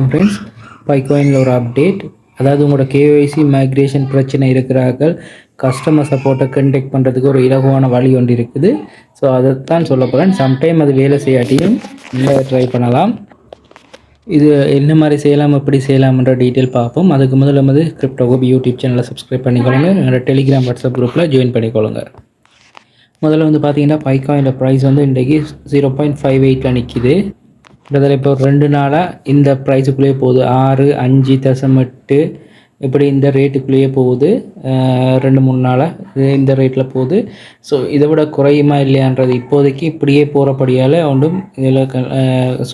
Friends, பைகாயினில் ஒரு update. அதாவது உங்களோட கேஒய்சி மைக்ரேஷன் பிரச்சனை இருக்கிறார்கள் கஸ்டமர் சப்போர்ட்டை கண்டெக்ட் பண்ணுறதுக்கு ஒரு இலகுவான வழி ஒன்று இருக்குது. ஸோ அதைத்தான் சொல்ல போகிறேன். சம்டைம் அது வேலை செய்யாட்டியும் நீங்கள் ட்ரை பண்ணலாம். இது என்ன மாதிரி செய்யலாம், எப்படி செய்யலாம்ன்ற டீட்டெயில் பார்ப்போம். அதுக்கு முதல்ல கிரிப்டோகோப் யூடியூப் சேனலை சப்ஸ்கிரைப் பண்ணிக்கொள்ளுங்க. என்னோட டெலிகிராம் வாட்ஸ்அப் குரூப்பில் ஜாயின் பண்ணிக்கொள்ளுங்க. முதல்ல பார்த்தீங்கன்னா பைகாயினில் ப்ரைஸ் இன்றைக்கி 0.58 நிற்கிது. கிட்டத்தட்ட இப்போ 2 நாளாக இந்த ப்ரைஸுக்குள்ளேயே போகுது. 6.5.8 இப்படி இந்த ரேட்டுக்குள்ளேயே போகுது. 2-3 நாளாக இந்த ரேட்டில் போகுது. ஸோ இதை விட குறையுமா இல்லையான்றது இப்போதைக்கு இப்படியே போகிறபடியால் ஒன்றும் இதில்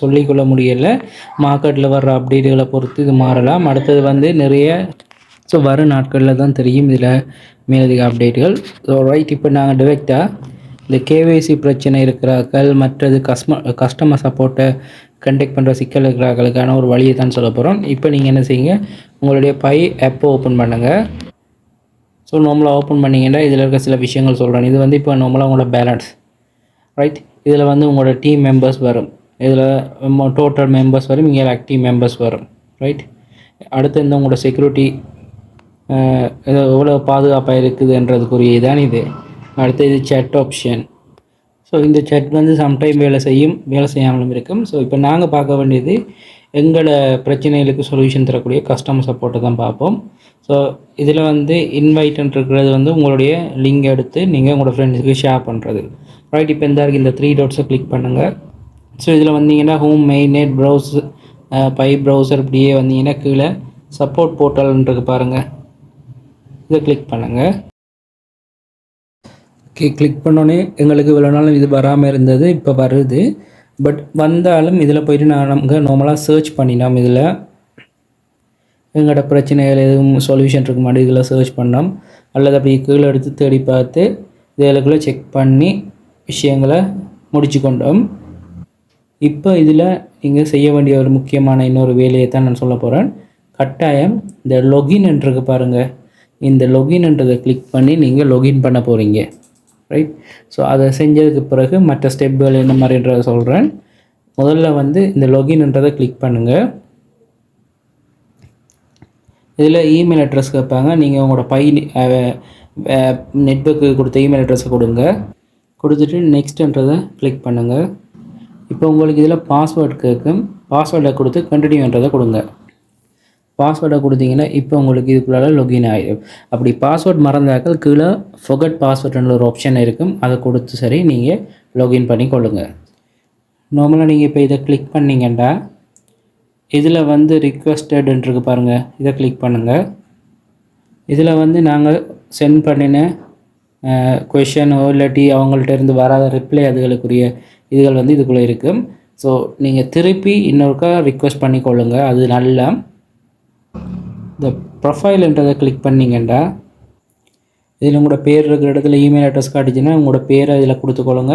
சொல்லிக்கொள்ள முடியலை. மார்க்கெட்டில் வர்ற அப்டேட்டுகளை பொறுத்து இது மாறலாம். அடுத்தது நிறைய வரும் நாட்களில் தான் தெரியும் இதில் மேலதிக அப்டேட்டுகள். ஸோ ரைட், இப்போ நாங்கள் டிரெக்டாக இந்த கேஒய்சி பிரச்சனை இருக்கிறார்கள், மற்றது கஸ்டமர் சப்போர்ட்டை கண்டெக்ட் பண்ணுற சிக்கல் இருக்கிறார்களுக்கான ஒரு வழியை தான் சொல்ல போகிறோம். இப்போ நீங்கள் என்ன செய்யுங்க, உங்களுடைய பை ஆப்பை ஓப்பன் பண்ணுங்கள். ஸோ நார்மலாக ஓப்பன் பண்ணிங்கன்னா இதில் இருக்க சில விஷயங்கள் சொல்கிறேன். இது இப்போ நார்மலாக உங்களோட பேலன்ஸ், ரைட். இதில் உங்களோட டீம் மெம்பர்ஸ் வரும், இதில் டோட்டல் மெம்பர்ஸ் வரும், இங்கே ஆக்டிவ் மெம்பர்ஸ் வரும், ரைட். அடுத்து உங்களோட செக்யூரிட்டி எவ்வளோ பாதுகாப்பாக இருக்குதுன்றதுக்குரிய தான் இது. அடுத்து இது சேட் ஆப்ஷன். ஸோ இந்த சேட் சம்டைம் வேலை செய்யாமலும் இருக்கும். ஸோ இப்போ நாங்கள் பார்க்க வேண்டியது எங்களோட பிரச்சனைகளுக்கு சொல்யூஷன் தரக்கூடிய கஸ்டமர் சப்போர்ட்டை தான் பார்ப்போம். ஸோ இதில் இன்வைட்ன்னு இருக்கிறது உங்களுடைய லிங்க் எடுத்து நீங்கள் உங்களோட ஃப்ரெண்ட்ஸுக்கு ஷேர் பண்ணுறது, ரைட். இப்போ இந்த 3 டாட்ஸை கிளிக் பண்ணுங்கள். ஸோ இதில் வந்தீங்கன்னா home, main, net, browse, by browser இப்படியே வந்தீங்கன்னா கீழே சப்போர்ட் போர்ட்டல்ன்றது பாருங்கள், இதை கிளிக் பண்ணுங்கள். கிளிக் பண்ணோன்னே எங்களுக்கு இவ்வளோ நாள் இது வராமல் இருந்தது, இப்போ வருது. பட் வந்தாலும் இதில் போய்ட்டு நமக்கு நார்மலாக சர்ச் பண்ணினோம். இதில் எங்களோட பிரச்சனைகள் எதுவும் சொல்யூஷன் இருக்க மாட்டேங்குது, இதில் சர்ச் பண்ணோம். அல்லது அப்படி கீழே எடுத்து தேடி பார்த்து இதுக்குள்ளே செக் பண்ணி விஷயங்களை முடிச்சு கொண்டோம். இப்போ இதில் நீங்கள் செய்ய வேண்டிய ஒரு முக்கியமான இன்னொரு வேலையை தான் நான் சொல்ல போகிறேன். கட்டாயம் இந்த லொகின்ன்றது பாருங்கள், இந்த லொகின்ன்றதை கிளிக் பண்ணி நீங்கள் லொகின் பண்ண போகிறீங்க, ரைட். ஸோ அதை செஞ்சதுக்கு பிறகு மற்ற ஸ்டெப்புகள் என்ன மாதிரின்றதை சொல்கிறேன். முதல்ல இந்த லொகின்ன்றதை கிளிக் பண்ணுங்கள். இதில் இமெயில் அட்ரஸ் கேட்பாங்க. நீங்கள் உங்களோட நெட்வொர்க்கு கொடுத்த இமெயில் அட்ரஸை கொடுத்துட்டு நெக்ஸ்ட்ன்றதை கிளிக் பண்ணுங்கள். இப்போ உங்களுக்கு இதில் பாஸ்வேர்டு கேட்கும். பாஸ்வேர்டை கொடுத்து கண்டினியூன்றதை கொடுங்க. பாஸ்வேர்டை கொடுத்தீங்கன்னா இப்போ உங்களுக்கு இதுக்குள்ளால லொகின் ஆகிடும். அப்படி பாஸ்வேர்ட் மறந்தாக்கள் கீழே ஃபொகட் பாஸ்வேர்டுன்ற ஒரு ஆப்ஷன் இருக்கும், அதை கொடுத்து சரி நீங்கள் லொகின் பண்ணி கொள்ளுங்கள். நார்மலாக நீங்கள் இப்போ இதை கிளிக் பண்ணிங்கன்னா இதில் ரிக்வெஸ்டட்ன்றது பாருங்கள், இதை கிளிக் பண்ணுங்கள். இதில் நாங்கள் சென்ட் பண்ணின கொஷனோ இல்லாட்டி அவங்கள்ட்ட இருந்து வராத ரிப்ளை அதுகளுக்குரிய இதுகள் இதுக்குள்ளே இருக்கும். ஸோ நீங்கள் திருப்பி இன்னொருக்கா ரிக்வெஸ்ட் பண்ணி கொள்ளுங்கள். அது நல்லா இந்த ப்ரொஃபைல்ன்றதை கிளிக் பண்ணிங்கன்னா இதில் உங்களோட பேர் இருக்கிற இடத்துல இமெயில் அட்ரஸ் காட்டுச்சுன்னா உங்களோட பேரை இதில் கொடுத்துக்கொள்ளுங்க.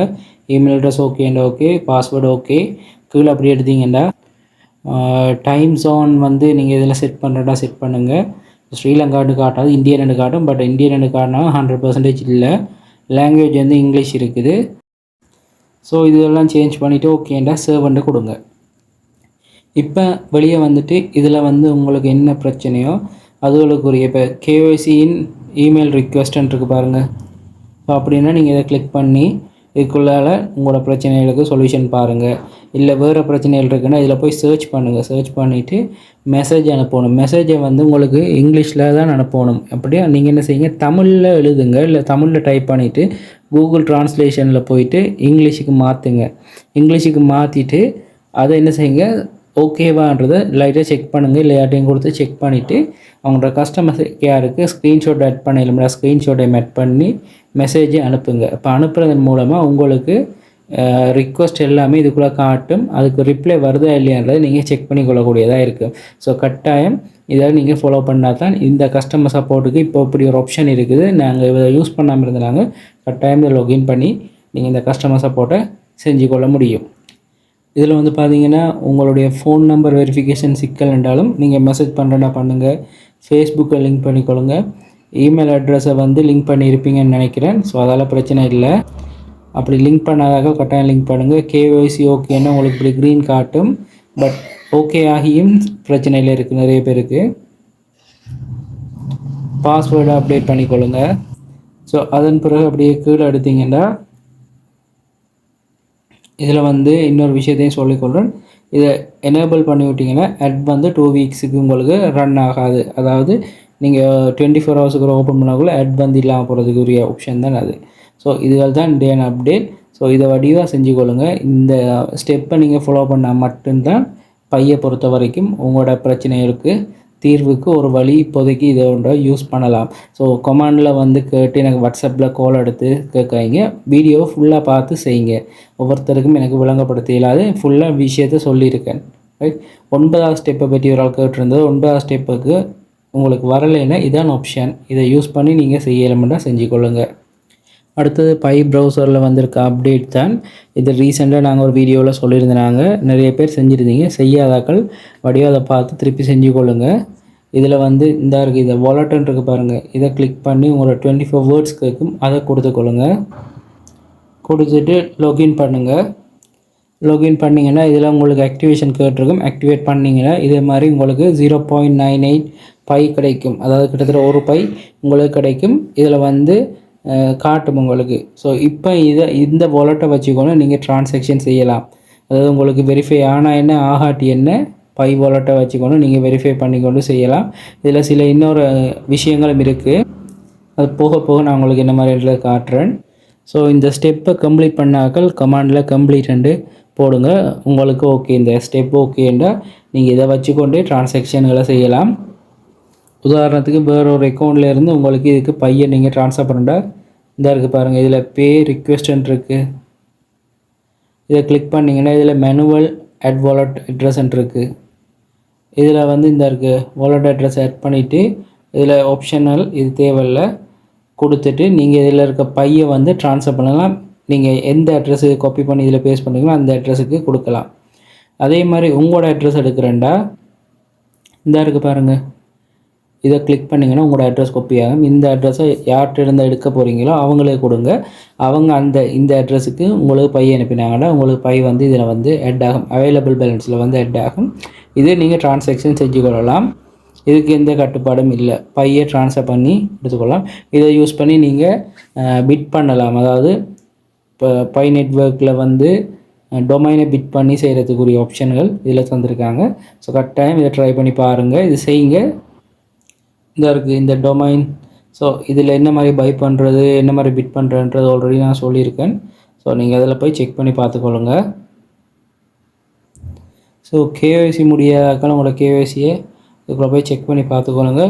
இமெயில் அட்ரஸ் ஓகேண்டா ஓகே, பாஸ்வேர்டு ஓகே. கீழே அப்படி எடுத்தீங்கன்னா டைம் ஜோன் நீங்கள் இதில் செட் பண்ணுறதா செட் பண்ணுங்கள். ஸ்ரீலங்கான்னு காட்டாது, இந்தியன்னு காட்டும். பட் இந்தியன்னு காட்டினா 100% இல்லை. லாங்குவேஜ் இங்கிலீஷ் இருக்குது. ஸோ இதெல்லாம் சேஞ்ச் பண்ணிவிட்டு ஓகேண்டா சேவ் கொடுங்க. இப்போ வெளியே இதில் உங்களுக்கு என்ன பிரச்சனையோ அதுகளுக்குரிய இப்போ கேஒய்சியின் இமெயில் ரிக்வெஸ்ட்ன்றது பாருங்கள். ஸோ அப்படின்னா நீங்கள் இதை கிளிக் பண்ணி இதுக்குள்ளால் உங்களோட பிரச்சனைகளுக்கு சொல்யூஷன் பாருங்கள். இல்லை வேறு பிரச்சனைகள் இருக்குன்னா இதில் போய் சர்ச் பண்ணுங்கள். சர்ச் பண்ணிவிட்டு மெசேஜ் அனுப்பணும். மெசேஜை உங்களுக்கு இங்கிலீஷில் தான் அனுப்பணும். அப்படியே நீங்கள் என்ன செய்யுங்க, தமிழில் எழுதுங்க. இல்லை தமிழில் டைப் பண்ணிவிட்டு கூகுள் ட்ரான்ஸ்லேஷனில் போயிட்டு இங்கிலீஷுக்கு மாற்றுங்க. இங்கிலீஷுக்கு மாற்றிட்டு அதை என்ன செய்யுங்க, ஓகேவான்றதை லைட்டாக செக் பண்ணுங்கள். இல்லை யார்ட்டையும் கொடுத்து செக் பண்ணிவிட்டு அவங்களோட கஸ்டமர் கேருக்கு ஸ்க்ரீன்ஷாட் ஆட் பண்ணிடலாம்னா ஸ்க்ரீன்ஷாட்டை மேட் பண்ணி மெசேஜை அனுப்புங்க. இப்போ அனுப்புறதன் மூலமாக உங்களுக்கு ரிக்வெஸ்ட் எல்லாமே இதுக்குள்ளே காட்டும். அதுக்கு ரிப்ளை வருதா இல்லையான்றதை நீங்கள் செக் பண்ணி கொள்ளக்கூடியதாக இருக்குது. ஸோ கட்டாயம் இதை நீங்கள் ஃபாலோ பண்ணால் தான் இந்த கஸ்டமர் சப்போர்ட்டுக்கு இப்போ இப்படி ஒரு ஆப்ஷன் இருக்குது. நாங்கள் இதை யூஸ் பண்ணாமல் இருந்தாங்க. கட்டாயம் இதை லாகின் பண்ணி நீங்கள் இந்த கஸ்டமர் சப்போர்ட்டை செஞ்சு கொள்ள முடியும். இதில் பார்த்தீங்கன்னா உங்களுடைய ஃபோன் நம்பர் வெரிஃபிகேஷன் சிக்கல் என்றாலும் நீங்கள் மெசேஜ் பண்ணுறேன்னா பண்ணுங்கள். ஃபேஸ்புக்கை லிங்க் பண்ணிக்கொள்ளுங்க. இமெயில் அட்ரஸை லிங்க் பண்ணியிருப்பீங்கன்னு நினைக்கிறேன். ஸோ அதால் பிரச்சனை இல்லை. அப்படி லிங்க் பண்ணாதாக கட்டாயம் லிங்க் பண்ணுங்கள். கேஒய்சி ஓகேன்னா உங்களுக்கு இப்படி க்ரீன் காட்டும். பட் ஓகே ஆகியும் பிரச்சனையில் இருக்குது நிறைய பேருக்கு. பாஸ்வேர்டை அப்டேட் பண்ணிக்கொள்ளுங்க. ஸோ அதன் பிறகு அப்படியே கீழே எடுத்தீங்கன்னா இதில் வந்து இன்னொரு விஷயத்தையும் சொல்லிக்கொள்கிறேன். இதை எனேபிள் பண்ணி விட்டிங்கன்னா அட் வந்து 2 வீக்ஸுக்கு உங்களுக்கு ரன் ஆகாது. அதாவது நீங்கள் 24 ஹவர்ஸுக்கு ஓப்பன் பண்ணக்குள்ள அட் வந்து இல்லாமல் போகிறதுக்குரிய ஆப்ஷன் தான் அது. ஸோ இதுகள் தான் டேன் அப்டேட். ஸோ இதை வடிவாக செஞ்சுக்கொள்ளுங்க. இந்த ஸ்டெப்பை நீங்கள் ஃபாலோ பண்ணால் மட்டும்தான் பையை பொறுத்த வரைக்கும் உங்களோட பிரச்சனைகளுக்கு தீர்வுக்கு ஒரு வழி இப்போதைக்கு இதை ஒன்றை யூஸ் பண்ணலாம். ஸோ கமாண்டில் வந்து கேட்டு எனக்கு வாட்ஸ்அப்பில் கால் எடுத்து கேட்காங்க. வீடியோவை ஃபுல்லாக பார்த்து செய்யுங்க. ஒவ்வொருத்தருக்கும் எனக்கு விளங்கப்படுத்த இயலாது. ஃபுல்லாக விஷயத்தை சொல்லியிருக்கேன். ரைட். 9வது ஸ்டெப்பை பற்றி ஒரு ஆள் கேட்டிருந்தது. 9வது ஸ்டெப்புக்கு உங்களுக்கு வரலைன்னா இதான் ஆப்ஷன். இதை யூஸ் பண்ணி நீங்கள் செய்யலாம்னா செஞ்சுக்கொள்ளுங்க. அடுத்தது பை ப்ரௌசரில் வந்திருக்க அப்டேட் தான் இது. ரீசெண்டாக நாங்கள் ஒரு வீடியோவில் சொல்லியிருந்தாங்க. நிறைய பேர் செஞ்சுருந்தீங்க. செய்யாதாக்கள் வடிவாக அதை பார்த்து திருப்பி செஞ்சு கொள்ளுங்கள். இதில் வந்து இந்த இருக்குது, இதை வாலெட்டுன்னு இருக்குது பாருங்கள். இதை கிளிக் பண்ணி உங்களோட 24 வேர்ட்ஸ் கேட்கும், அதை கொடுத்துக்கொள்ளுங்க. கொடுத்துட்டு லொகின் பண்ணுங்கள். லொகின் பண்ணிங்கன்னா இதில் உங்களுக்கு ஆக்டிவேஷன் கேட்டிருக்கும். ஆக்டிவேட் பண்ணிங்கன்னா இதே மாதிரி உங்களுக்கு 0.98 பை கிடைக்கும். அதாவது கிட்டத்தட்ட ஒரு பை உங்களுக்கு கிடைக்கும். இதில் வந்து காட்டும் உங்களுக்கு. ஸோ இப்போ இந்த வாலெட்டை வச்சுக்கொண்டு நீங்கள் ட்ரான்சாக்ஷன் செய்யலாம். அதாவது உங்களுக்கு வெரிஃபை ஆனால் என்ன ஆகாட்டி என்ன பை வாலெட்டை வச்சுக்கொண்டு நீங்கள் வெரிஃபை பண்ணிக்கொண்டு செய்யலாம். இதில் சில இன்னொரு விஷயங்களும் இருக்குது. அது போக போக நான் உங்களுக்கு என்ன மாதிரி காட்டுறேன். ஸோ இந்த ஸ்டெப்பை கம்ப்ளீட் பண்ணாக்கள் கமாண்டில் கம்ப்ளீட் போடுங்க. உங்களுக்கு ஓகே, இந்த ஸ்டெப் ஓகேண்டா நீங்கள் இதை வச்சுக்கொண்டே ட்ரான்சாக்ஷன்களை செய்யலாம். உதாரணத்துக்கு வேறு ஒரு அக்கௌண்ட்லேருந்து உங்களுக்கு இதுக்கு பையை நீங்கள் ட்ரான்ஸ்ஃபர் பண்ணுறா இந்த இருக்குது பாருங்கள். இதில் பே ரிக்வெஸ்ட்ன்னு இருக்குது. இதை கிளிக் பண்ணிங்கன்னா இதில் மேனுவல் அட் வாலெட் அட்ரஸ்ன்னு இருக்குது. இதில் வந்து இந்த இருக்குது வாலெட் அட்ரஸ் ஆட் பண்ணிவிட்டு இதில் ஆப்ஷனல் இது தேவையில்லை கொடுத்துட்டு நீங்கள் இதில் இருக்க பையை வந்து ட்ரான்ஸ்ஃபர் பண்ணலாம். நீங்கள் எந்த அட்ரஸுக்கு காப்பி பண்ணி இதில் பேஸ்ட் பண்ணுறீங்களோ அந்த அட்ரஸுக்கு கொடுக்கலாம். அதே மாதிரி உங்களோட அட்ரஸ் எடுக்கிறேன்டா இந்த இருக்குது பாருங்கள். இதை கிளிக் பண்ணிங்கன்னா உங்களோட அட்ரஸ் காப்பி ஆகும். இந்த அட்ரஸை யார்கிட்ட இருந்து எடுக்க போகிறீங்களோ அவங்களுக்கு கொடுங்க. அவங்க இந்த அட்ரஸுக்கு உங்களுக்கு பை அனுப்பினாங்கன்னா உங்களுக்கு பை வந்து இதில் வந்து ஆட் ஆகும். அவைலபிள் பேலன்ஸில் வந்து ஆட் ஆகும். இதே நீங்கள் ட்ரான்சாக்ஷன் செஞ்சு கொள்ளலாம். இதுக்கு எந்த கட்டுப்பாடும் இல்லை. பையை ட்ரான்ஸ்ஃபர் பண்ணி எடுத்துக்கொள்ளலாம். இதை யூஸ் பண்ணி நீங்கள் பிட் பண்ணலாம். அதாவது இப்போ பை நெட்வொர்க்கில் வந்து டொமைனை பிட் பண்ணி செய்கிறதுக்குரிய ஆப்ஷன்கள் இதில் தந்திருக்காங்க. ஸோ கட்டாயம் இதை ட்ரை பண்ணி பாருங்கள். இது செய்யுங்க. இந்த இருக்குது இந்த டொமைன். ஸோ இதில் என்ன மாதிரி பை பண்ணுறது என்ன மாதிரி பிட் பண்ணுறன்றது ஆல்ரெடி நான் சொல்லியிருக்கேன். ஸோ நீங்கள் அதில் போய் செக் பண்ணி பார்த்துக்கொள்ளுங்க. ஸோ கேஒய்சி முடியாதாக்கள் உங்களோட கேஒய்சியை இதுக்குள்ளே போய் செக் பண்ணி பார்த்துக்கொள்ளுங்க.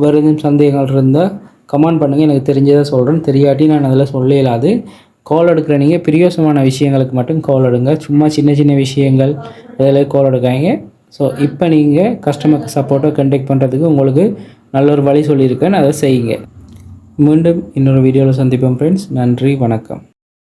வேறு எதுவும் சந்தேகங்கள் இருந்தால் கமெண்ட் பண்ணுங்கள். எனக்கு தெரிஞ்சதை சொல்கிறேன். தெரியாட்டி நான் அதில் சொல்ல இயலாது. கால் எடுக்கிற நீங்கள் பிரியோசமான விஷயங்களுக்கு மட்டும் கால் எடுங்க. சும்மா சின்ன சின்ன விஷயங்கள் அதில் கால் எடுக்காங்க. ஸோ இப்போ நீங்கள் கஸ்டமர் சப்போர்ட்டை கண்டெக்ட் பண்ணுறதுக்கு உங்களுக்கு நல்ல ஒரு வழி சொல்லியிருக்கேன். அதை செய்யுங்க. மீண்டும் இன்னொரு வீடியோவில் சந்திப்போம் ஃப்ரெண்ட்ஸ். நன்றி, வணக்கம்.